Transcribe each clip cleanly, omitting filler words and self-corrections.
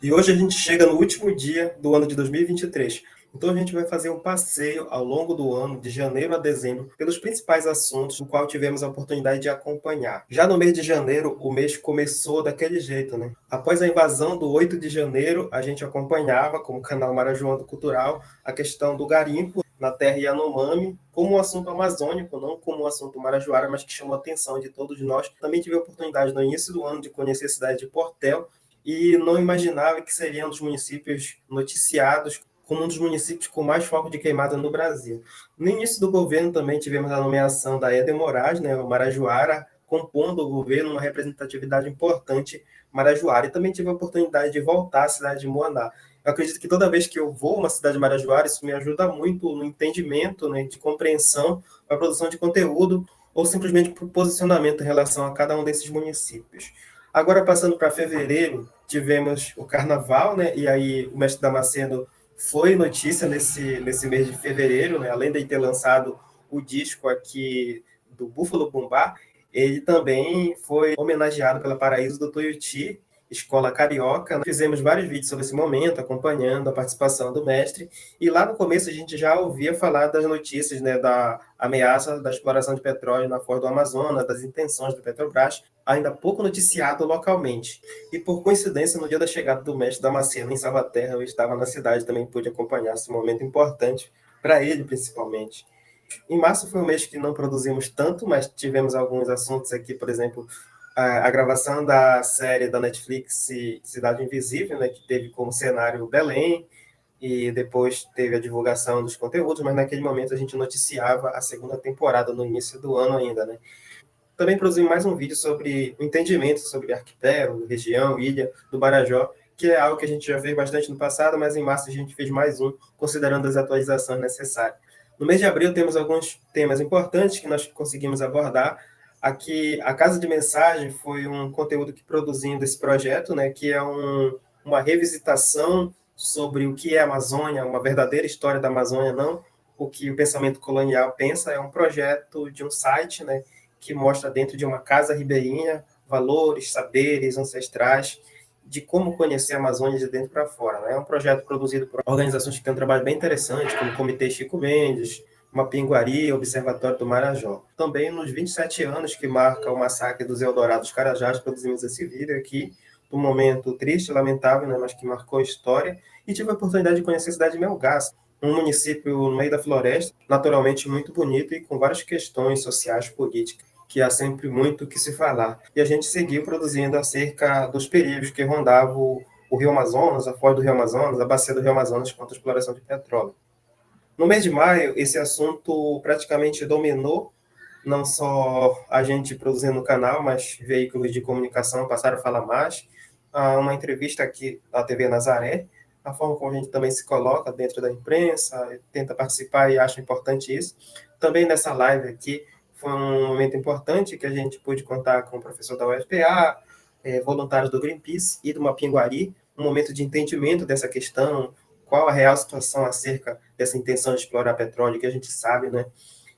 E hoje a gente chega no último dia do ano de 2023. Então a gente vai fazer um passeio ao longo do ano, de janeiro a dezembro, pelos principais assuntos no qual tivemos a oportunidade de acompanhar. Já no mês de janeiro, o mês começou daquele jeito, né? Após a invasão do 8 de janeiro, a gente acompanhava, como canal Marajoando Cultural, a questão do garimpo na terra Yanomami, como um assunto amazônico, não como um assunto marajoara, mas que chamou a atenção de todos nós. Também tive a oportunidade no início do ano de conhecer a cidade de Portel, e não imaginava que seria um dos municípios noticiados como um dos municípios com mais foco de queimada no Brasil. No início do governo também tivemos a nomeação da Eder Moraes, né, o Marajoara, compondo o governo, uma representatividade importante marajoara. E também tive a oportunidade de voltar à cidade de Moaná. Eu acredito que toda vez que eu vou a uma cidade marajoara, isso me ajuda muito no entendimento, né, de compreensão, para a produção de conteúdo, ou simplesmente para o posicionamento em relação a cada um desses municípios. Agora, passando para fevereiro, tivemos o carnaval, né? E aí o mestre Damasceno foi notícia nesse mês de fevereiro, né? Além de ter lançado o disco aqui do Búfalo Bumbá, ele também foi homenageado pela Paraíso do Tuiuti, Escola Carioca. Fizemos vários vídeos sobre esse momento, acompanhando a participação do mestre. E lá no começo a gente já ouvia falar das notícias, né, da ameaça da exploração de petróleo na Foz do Amazonas, das intenções do Petrobras, ainda pouco noticiado localmente. E por coincidência, no dia da chegada do mestre Damasceno em Salvaterra, eu estava na cidade, também pude acompanhar esse momento importante, para ele principalmente. Em março foi um mês que não produzimos tanto, mas tivemos alguns assuntos aqui, por exemplo, a gravação da série da Netflix Cidade Invisível, né, que teve como cenário Belém, e depois teve a divulgação dos conteúdos, mas naquele momento a gente noticiava a segunda temporada no início do ano ainda, né? Também produzi mais um vídeo sobre o entendimento sobre arquipélago, região, ilha do Marajó, que é algo que a gente já fez bastante no passado, mas em março a gente fez mais um, considerando as atualizações necessárias. No mês de abril temos alguns temas importantes que nós conseguimos abordar. Aqui, a Casa de Mensagem foi um conteúdo que produzindo esse projeto, né, que é uma revisitação sobre o que é a Amazônia, uma verdadeira história da Amazônia, não o que o pensamento colonial pensa. É um projeto de um site, né, que mostra dentro de uma casa ribeirinha valores, saberes ancestrais de como conhecer a Amazônia de dentro para fora. Né? É um projeto produzido por organizações que têm um trabalho bem interessante, como o Comitê Chico Mendes, Mapinguari, Observatório do Marajó. Também nos 27 anos que marca o massacre dos Eldorados Carajás, produzimos esse vídeo aqui, um momento triste, lamentável, né, mas que marcou a história, e tive a oportunidade de conhecer a cidade de Melgaço, um município no meio da floresta, naturalmente muito bonito e com várias questões sociais, políticas, que há sempre muito o que se falar. E a gente seguiu produzindo acerca dos perigos que rondavam o Rio Amazonas, a foz do Rio Amazonas, a bacia do Rio Amazonas contra a exploração de petróleo. No mês de maio, esse assunto praticamente dominou não só a gente produzindo no canal, mas veículos de comunicação passaram a falar mais. Uma entrevista aqui na TV Nazaré, a forma como a gente também se coloca dentro da imprensa, tenta participar e acha importante isso. Também nessa live aqui, foi um momento importante que a gente pôde contar com o professor da UFPA, voluntários do Greenpeace e do Mapinguari, um momento de entendimento dessa questão, qual a real situação acerca dessa intenção de explorar petróleo, que a gente sabe, né?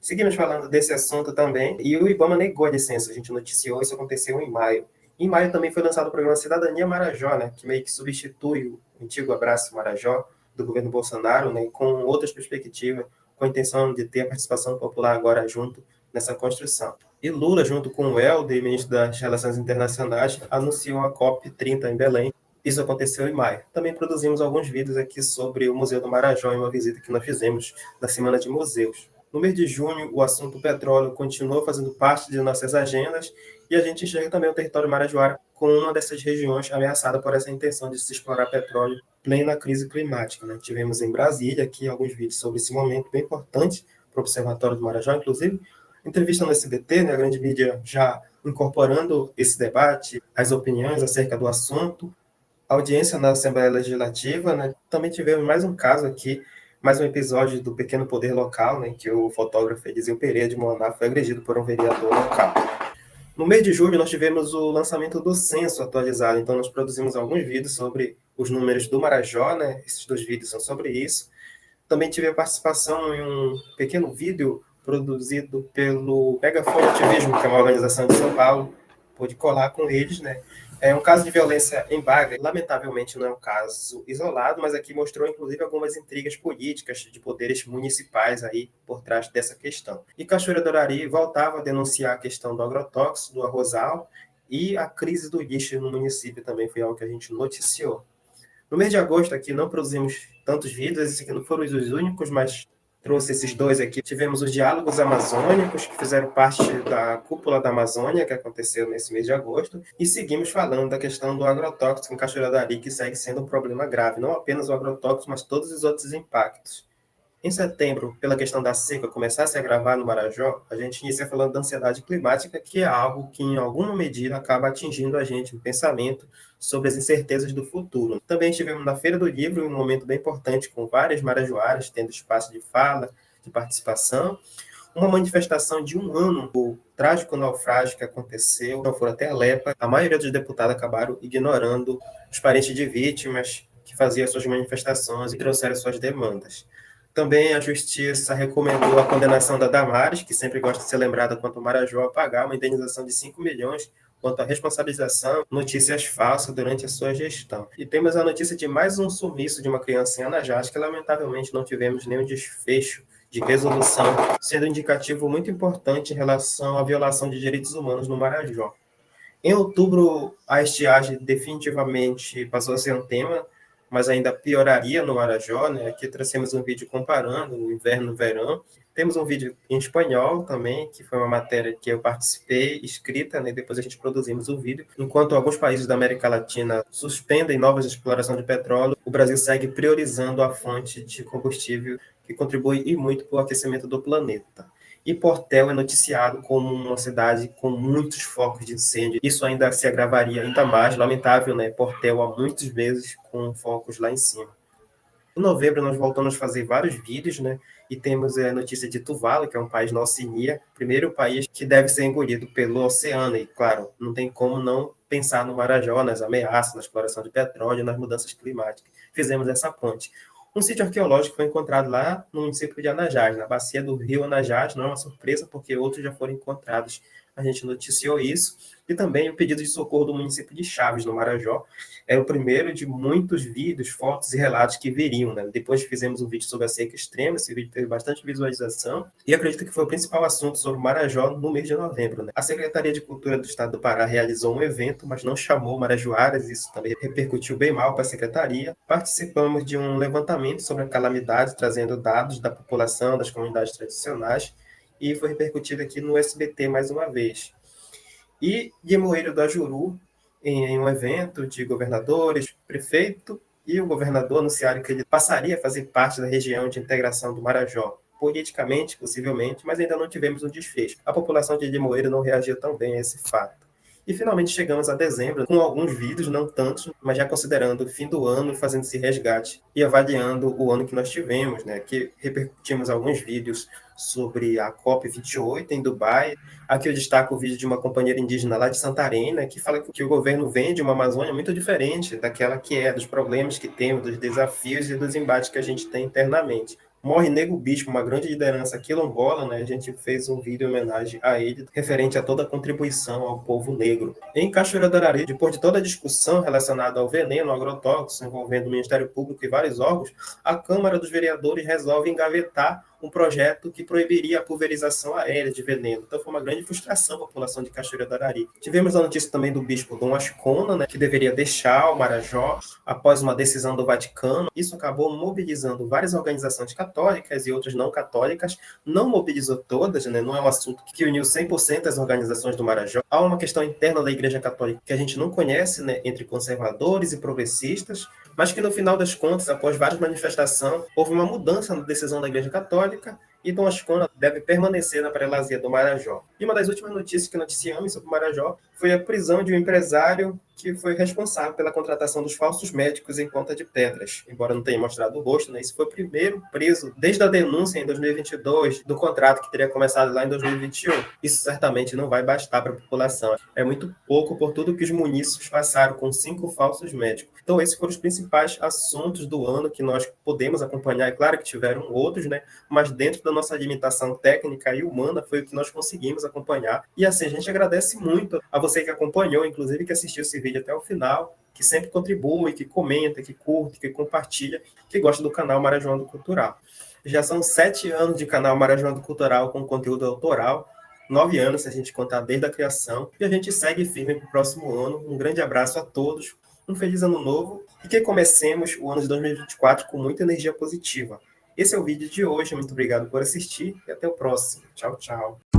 Seguimos falando desse assunto também, e o IBAMA negou a licença, a gente noticiou, isso aconteceu em maio. Em maio também foi lançado o programa Cidadania Marajó, né, que meio que substitui o antigo Abraço Marajó, do governo Bolsonaro, né, com outras perspectivas, com a intenção de ter a participação popular agora junto nessa construção. E Lula, junto com o Helder, ministro das Relações Internacionais, anunciou a COP30 em Belém. Isso aconteceu em maio. Também produzimos alguns vídeos aqui sobre o Museu do Marajó em uma visita que nós fizemos na Semana de Museus. No mês de junho, o assunto petróleo continua fazendo parte de nossas agendas e a gente enxerga também o território marajoara como uma dessas regiões ameaçada por essa intenção de se explorar petróleo plena crise climática. Né? Tivemos em Brasília aqui alguns vídeos sobre esse momento bem importante para o Observatório do Marajó, inclusive, entrevista no SBT, né, a grande mídia já incorporando esse debate, as opiniões acerca do assunto, audiência na Assembleia Legislativa, né? Também tivemos mais um caso aqui, mais um episódio do Pequeno Poder Local, né, que o fotógrafo Eliseu Pereira de Moná foi agredido por um vereador local. No mês de julho, nós tivemos o lançamento do censo atualizado, então nós produzimos alguns vídeos sobre os números do Marajó, né? Esses dois vídeos são sobre isso. Também tive a participação em um pequeno vídeo produzido pelo Megafone Ativismo, que é uma organização de São Paulo, pude colar com eles, né? É um caso de violência em Baga, lamentavelmente não é um caso isolado, mas aqui mostrou inclusive algumas intrigas políticas de poderes municipais aí por trás dessa questão. E Cachoeira do Arari voltava a denunciar a questão do agrotóxico, do arrozal e a crise do lixo no município também foi algo que a gente noticiou. No mês de agosto aqui não produzimos tantos vídeos, esses aqui não foram os únicos, mas trouxe esses dois aqui. Tivemos os diálogos amazônicos, que fizeram parte da cúpula da Amazônia, que aconteceu nesse mês de agosto, e seguimos falando da questão do agrotóxico em Cachoeira do Arari, que segue sendo um problema grave, não apenas o agrotóxico, mas todos os outros impactos. Em setembro, pela questão da seca começar a se agravar no Marajó, a gente inicia falando da ansiedade climática, que é algo que, em alguma medida, acaba atingindo a gente no pensamento sobre as incertezas do futuro. Também estivemos na Feira do Livro, um momento bem importante, com várias marajoaras tendo espaço de fala, de participação. Uma manifestação de um ano do trágico naufrágio que aconteceu, não foram até Alepa. A maioria dos deputados acabaram ignorando os parentes de vítimas que faziam suas manifestações e trouxeram suas demandas. Também a justiça recomendou a condenação da Damares, que sempre gosta de ser lembrada quanto ao Marajó, a pagar uma indenização de 5 milhões quanto à responsabilização, notícias falsas durante a sua gestão. E temos a notícia de mais um sumiço de uma criança em Anajás, que lamentavelmente não tivemos nenhum desfecho de resolução, sendo um indicativo muito importante em relação à violação de direitos humanos no Marajó. Em outubro, a estiagem definitivamente passou a ser um tema, mas ainda pioraria no Marajó, né? Aqui trouxemos um vídeo comparando o inverno e o verão. Temos um vídeo em espanhol também, que foi uma matéria que eu participei, escrita, né? Depois a gente produzimos o vídeo. Enquanto alguns países da América Latina suspendem novas explorações de petróleo, o Brasil segue priorizando a fonte de combustível que contribui e muito para o aquecimento do planeta. E Portel é noticiado como uma cidade com muitos focos de incêndio. Isso ainda se agravaria ainda mais, lamentável, né? Portel há muitos meses com focos lá em cima. Em novembro, nós voltamos a fazer vários vídeos, né? E temos a notícia de Tuvalu, que é um país na Oceania, primeiro país que deve ser engolido pelo oceano. E, claro, não tem como não pensar no Marajó, nas ameaças, na exploração de petróleo, nas mudanças climáticas. Fizemos essa ponte. Um sítio arqueológico foi encontrado lá no município de Anajás, na bacia do rio Anajás. Não é uma surpresa, porque outros já foram encontrados. A gente noticiou isso. E também o pedido de socorro do município de Chaves, no Marajó. Era o primeiro de muitos vídeos, fotos e relatos que viriam, né? Depois fizemos um vídeo sobre a seca extrema, esse vídeo teve bastante visualização, e acredito que foi o principal assunto sobre o Marajó no mês de novembro, né? A Secretaria de Cultura do Estado do Pará realizou um evento, mas não chamou marajoaras, isso também repercutiu bem mal para a Secretaria. Participamos de um levantamento sobre a calamidade, trazendo dados da população, das comunidades tradicionais, e foi repercutido aqui no SBT mais uma vez. E Limoeiro do Ajuru, em um evento de governadores, prefeito e o governador anunciaram que ele passaria a fazer parte da região de integração do Marajó, politicamente, possivelmente, mas ainda não tivemos um desfecho. A população de Limoeiro não reagiu tão bem a esse fato. E finalmente chegamos a dezembro, com alguns vídeos, não tantos, mas já considerando o fim do ano, fazendo esse resgate e avaliando o ano que nós tivemos, né? Que repercutimos alguns vídeos sobre a COP28 em Dubai. Aqui eu destaco o vídeo de uma companheira indígena lá de Santarém, né, que fala que o governo vende uma Amazônia muito diferente daquela que é, dos problemas que temos, dos desafios e dos embates que a gente tem internamente. Morre Nego Bispo, uma grande liderança quilombola, né? A gente fez um vídeo em homenagem a ele, referente a toda a contribuição ao povo negro. Em Cachoeira do Arari, depois de toda a discussão relacionada ao veneno, ao agrotóxico, envolvendo o Ministério Público e vários órgãos, a Câmara dos Vereadores resolve engavetar um projeto que proibiria a pulverização aérea de veneno. Então foi uma grande frustração para a população de Cachoeira do Arari. Tivemos a notícia também do bispo Dom Ascona, né, que deveria deixar o Marajó após uma decisão do Vaticano. Isso acabou mobilizando várias organizações católicas e outras não católicas. Não mobilizou todas, né, não é um assunto que uniu 100% as organizações do Marajó. Há uma questão interna da Igreja Católica que a gente não conhece, né, entre conservadores e progressistas, mas que no final das contas, após várias manifestações, houve uma mudança na decisão da Igreja Católica e Dom Ascona deve permanecer na prelazia do Marajó. E uma das últimas notícias que noticiamos sobre o Marajó foi a prisão de um empresário que foi responsável pela contratação dos falsos médicos em Ponta de Pedras. Embora não tenha mostrado o rosto, né, esse foi o primeiro preso desde a denúncia em 2022 do contrato que teria começado lá em 2021. Isso certamente não vai bastar para a população. É muito pouco por tudo que os munícipes passaram com 5 falsos médicos. Então, esses foram os principais assuntos do ano que nós podemos acompanhar. É claro que tiveram outros, né? Mas dentro da nossa limitação técnica e humana, foi o que nós conseguimos acompanhar. E assim, a gente agradece muito a você que acompanhou, inclusive que assistiu esse vídeo até o final, que sempre contribui, que comenta, que curte, que compartilha, que gosta do canal Marajoando Cultural. Já são 7 anos de canal Marajoando Cultural com conteúdo autoral, 9 anos se a gente contar desde a criação, e a gente segue firme para o próximo ano. Um grande abraço a todos, um feliz ano novo e que comecemos o ano de 2024 com muita energia positiva. Esse é o vídeo de hoje, muito obrigado por assistir e até o próximo. Tchau, tchau.